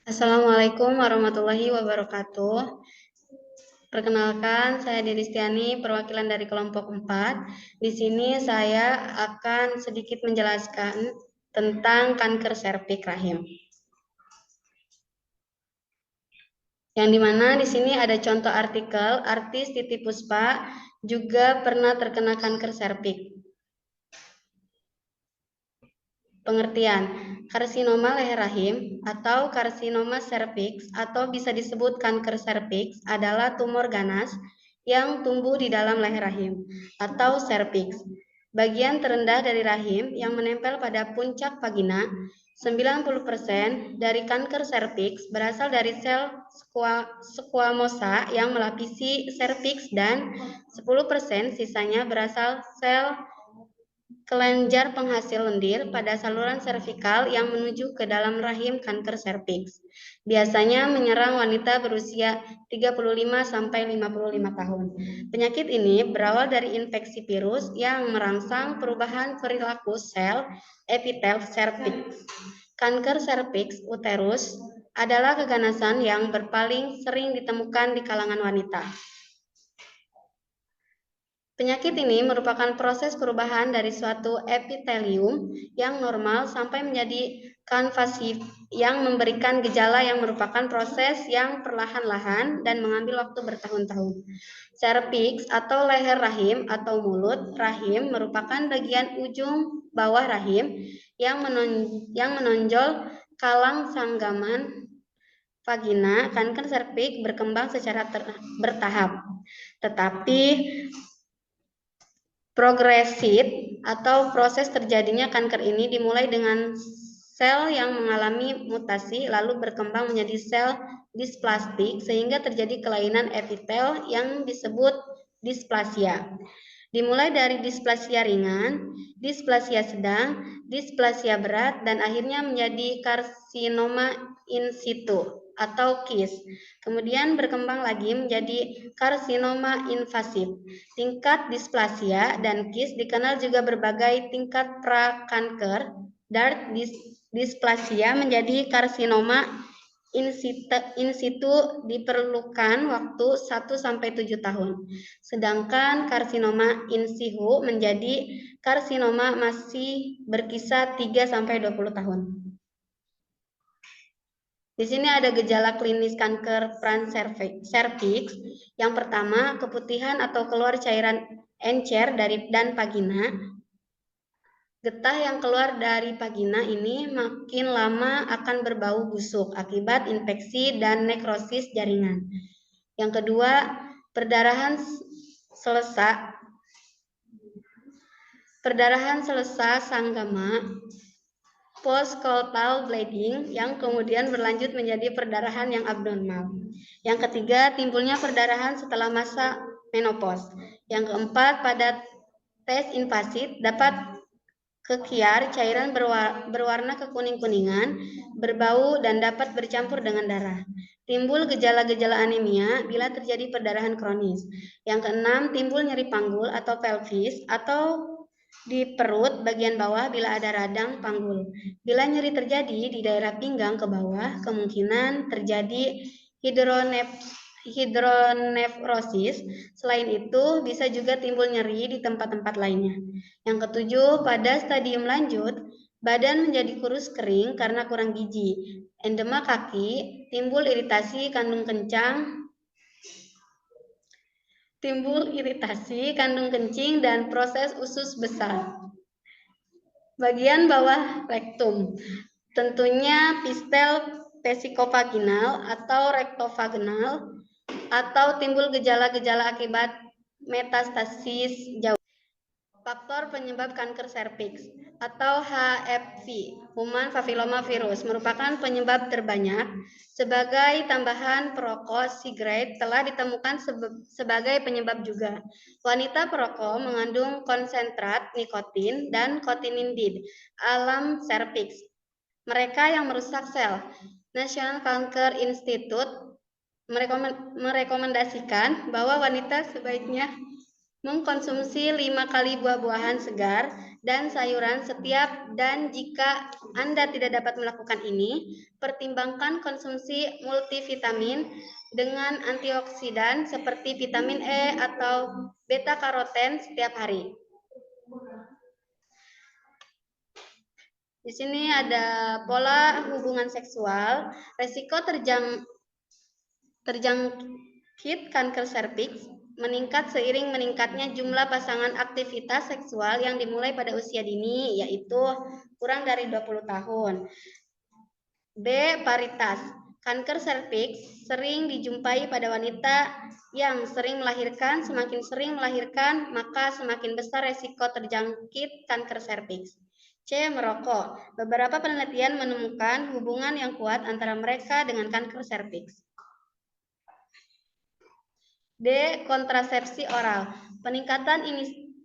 Assalamualaikum warahmatullahi wabarakatuh. Perkenalkan, saya Diristiani, perwakilan dari kelompok 4. Di sini saya akan sedikit menjelaskan tentang kanker serviks rahim. Yang dimana di sini ada contoh artikel, artis Titiek Puspa juga pernah terkena kanker serviks. Pengertian, karsinoma leher rahim atau karsinoma serviks atau bisa disebut kanker serviks adalah tumor ganas yang tumbuh di dalam leher rahim atau serviks. Bagian terendah dari rahim yang menempel pada puncak vagina. 90% dari kanker serviks berasal dari sel squamosa yang melapisi serviks dan 10% sisanya berasal sel kelenjar penghasil lendir pada saluran servikal yang menuju ke dalam rahim. Kanker serviks biasanya menyerang wanita berusia 35–55 tahun. Penyakit ini berawal dari infeksi virus yang merangsang perubahan perilaku sel epitel serviks. Kanker serviks uterus adalah keganasan yang berpaling sering ditemukan di kalangan wanita. Penyakit ini merupakan proses perubahan dari suatu epitelium yang normal sampai menjadi kanvasif yang memberikan gejala yang merupakan proses yang perlahan-lahan dan mengambil waktu bertahun-tahun. Serviks atau leher rahim atau mulut rahim merupakan bagian ujung bawah rahim yang menonjol kalang sanggaman vagina. Kanker serviks berkembang secara bertahap, tetapi progresif atau proses terjadinya kanker ini dimulai dengan sel yang mengalami mutasi lalu berkembang menjadi sel displastik sehingga terjadi kelainan epitel yang disebut displasia. Dimulai dari displasia ringan, displasia sedang, displasia berat, dan akhirnya menjadi karsinoma in situ atau KIS. Kemudian berkembang lagi menjadi karsinoma invasif. Tingkat displasia dan KIS dikenal juga berbagai tingkat prakanker. Dark displasia menjadi karsinoma in situ diperlukan waktu 1–7 tahun. Sedangkan karsinoma in situ menjadi karsinoma masih berkisar 3–20 tahun. Di sini ada gejala klinis kanker serviks. Yang pertama, keputihan atau keluar cairan encer dan vagina. Getah yang keluar dari vagina ini makin lama akan berbau busuk akibat infeksi dan nekrosis jaringan. Yang kedua, perdarahan selesa sanggama, postcoital bleeding yang kemudian berlanjut menjadi perdarahan yang abnormal. Yang ketiga, timbulnya perdarahan setelah masa menopause. Yang keempat, pada tes invasif dapat kekiar cairan berwarna kekuning-kuningan, berbau, dan dapat bercampur dengan darah. Timbul gejala-gejala anemia bila terjadi perdarahan kronis. Yang keenam, timbul nyeri panggul atau pelvis atau di perut bagian bawah bila ada radang panggul. Bila nyeri terjadi di daerah pinggang ke bawah, kemungkinan terjadi hidronefrosis. Selain itu, bisa juga timbul nyeri di tempat-tempat lainnya. Yang ketujuh, pada stadium lanjut, badan menjadi kurus kering karena kurang gizi. Endema kaki, timbul iritasi kandung kencing dan proses usus besar. Bagian bawah rektum, tentunya pistel vesikovaginal atau rektovaginal, atau timbul gejala-gejala akibat metastasis jauh. Faktor penyebab kanker serviks atau HPV, Human Papilloma Virus, merupakan penyebab terbanyak. Sebagai tambahan, perokok sigaret telah ditemukan sebagai penyebab juga. Wanita perokok mengandung konsentrat nikotin dan kotinindid alam serviks. Mereka yang merusak sel. National Cancer Institute merekomendasikan bahwa wanita sebaiknya Mengkonsumsi 5 kali buah-buahan segar dan sayuran setiap, dan jika Anda tidak dapat melakukan ini, pertimbangkan konsumsi multivitamin dengan antioksidan seperti vitamin E atau beta karoten setiap hari. Di sini ada pola hubungan seksual, resiko terjangkit kanker serviks meningkat seiring meningkatnya jumlah pasangan aktivitas seksual yang dimulai pada usia dini, yaitu kurang dari 20 tahun. B. Paritas. Kanker serviks sering dijumpai pada wanita yang sering melahirkan. Semakin sering melahirkan, maka semakin besar resiko terjangkit kanker serviks. C. Merokok. Beberapa penelitian menemukan hubungan yang kuat antara mereka dengan kanker serviks. D. Kontrasepsi oral. Peningkatan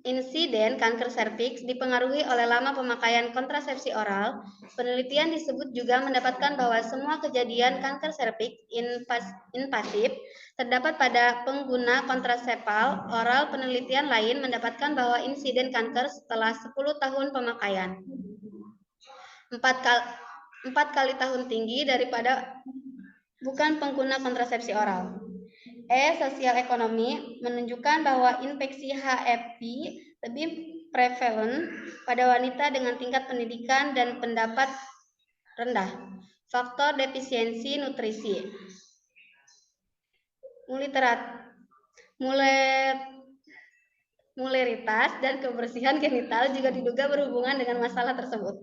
insiden kanker serviks dipengaruhi oleh lama pemakaian kontrasepsi oral. Penelitian disebut juga mendapatkan bahwa semua kejadian kanker serviks invasif terdapat pada pengguna kontrasepal oral. Penelitian lain mendapatkan bahwa insiden kanker setelah 10 tahun pemakaian 4 kali tahun tinggi daripada bukan pengguna kontrasepsi oral. Sosial ekonomi menunjukkan bahwa infeksi HIV lebih prevalen pada wanita dengan tingkat pendidikan dan pendapat rendah. Faktor defisiensi nutrisi. Muleritas dan kebersihan genital juga diduga berhubungan dengan masalah tersebut.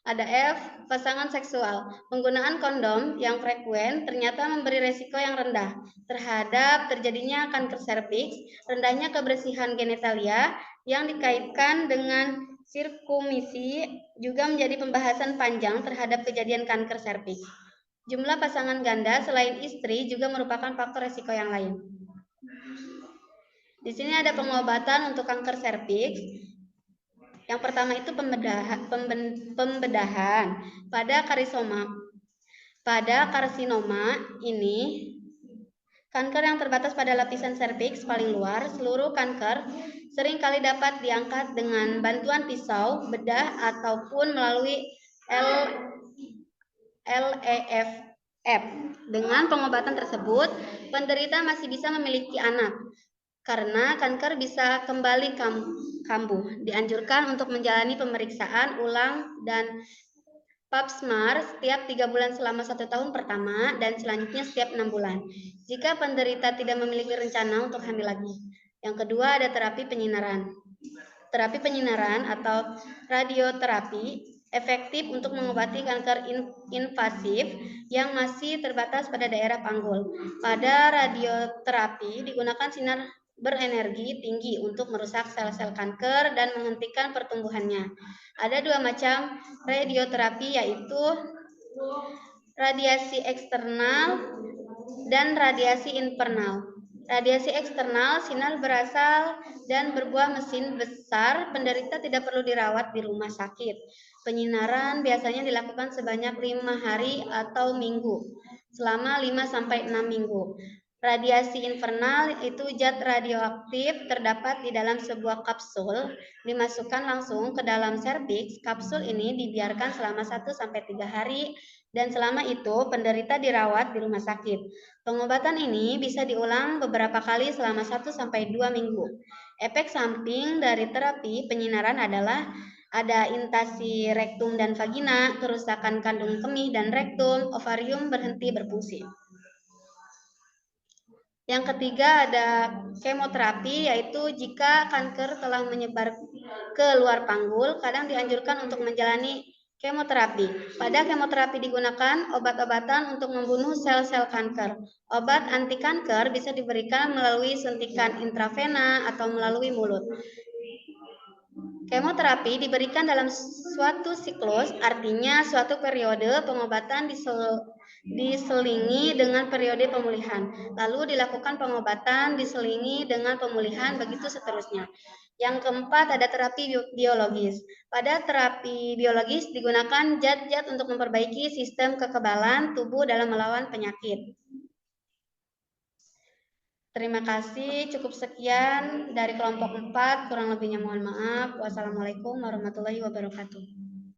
Ada F, pasangan seksual. Penggunaan kondom yang frekuen ternyata memberi resiko yang rendah terhadap terjadinya kanker serviks. Rendahnya kebersihan genitalia yang dikaitkan dengan sirkumisi juga menjadi pembahasan panjang terhadap kejadian kanker serviks. Jumlah pasangan ganda selain istri juga merupakan faktor resiko yang lain. Di sini ada pengobatan untuk kanker serviks. Yang pertama itu pembedahan pada karsinoma ini, kanker yang terbatas pada lapisan serviks paling luar. Seluruh kanker seringkali dapat diangkat dengan bantuan pisau, bedah, ataupun melalui LEFF. Dengan pengobatan tersebut, penderita masih bisa memiliki anak. Karena kanker bisa kembali kambuh, dianjurkan untuk menjalani pemeriksaan ulang dan pap smear setiap 3 bulan selama 1 tahun pertama dan selanjutnya setiap 6 bulan. Jika penderita tidak memiliki rencana untuk hamil lagi. Yang kedua ada terapi penyinaran. Terapi penyinaran atau radioterapi efektif untuk mengobati kanker invasif yang masih terbatas pada daerah panggul. Pada radioterapi digunakan sinar berenergi tinggi untuk merusak sel-sel kanker dan menghentikan pertumbuhannya. Ada 2 macam radioterapi, yaitu radiasi eksternal dan radiasi internal. Radiasi eksternal, sinar berasal dan berbuah mesin besar. Penderita tidak perlu dirawat di rumah sakit. Penyinaran biasanya dilakukan sebanyak 5 hari atau minggu, selama 5-6 minggu. Radiasi infernal itu zat radioaktif terdapat di dalam sebuah kapsul, dimasukkan langsung ke dalam serviks. Kapsul ini dibiarkan selama 1-3 hari dan selama itu penderita dirawat di rumah sakit. Pengobatan ini bisa diulang beberapa kali selama 1-2 minggu. Efek samping dari terapi penyinaran adalah ada intasi rektum dan vagina, kerusakan kandung kemih dan rektum, ovarium berhenti berfungsi. Yang ketiga ada kemoterapi, yaitu jika kanker telah menyebar ke luar panggul, kadang dianjurkan untuk menjalani kemoterapi. Pada kemoterapi digunakan obat-obatan untuk membunuh sel-sel kanker. Obat anti kanker bisa diberikan melalui suntikan intravena atau melalui mulut. Kemoterapi diberikan dalam suatu siklus, artinya suatu periode pengobatan diselingi dengan periode pemulihan. Lalu dilakukan pengobatan diselingi dengan pemulihan, begitu seterusnya. Yang keempat ada terapi biologis. Pada terapi biologis digunakan zat-zat untuk memperbaiki sistem kekebalan tubuh dalam melawan penyakit. Terima kasih, cukup sekian dari kelompok 4, kurang lebihnya mohon maaf. Wassalamualaikum warahmatullahi wabarakatuh.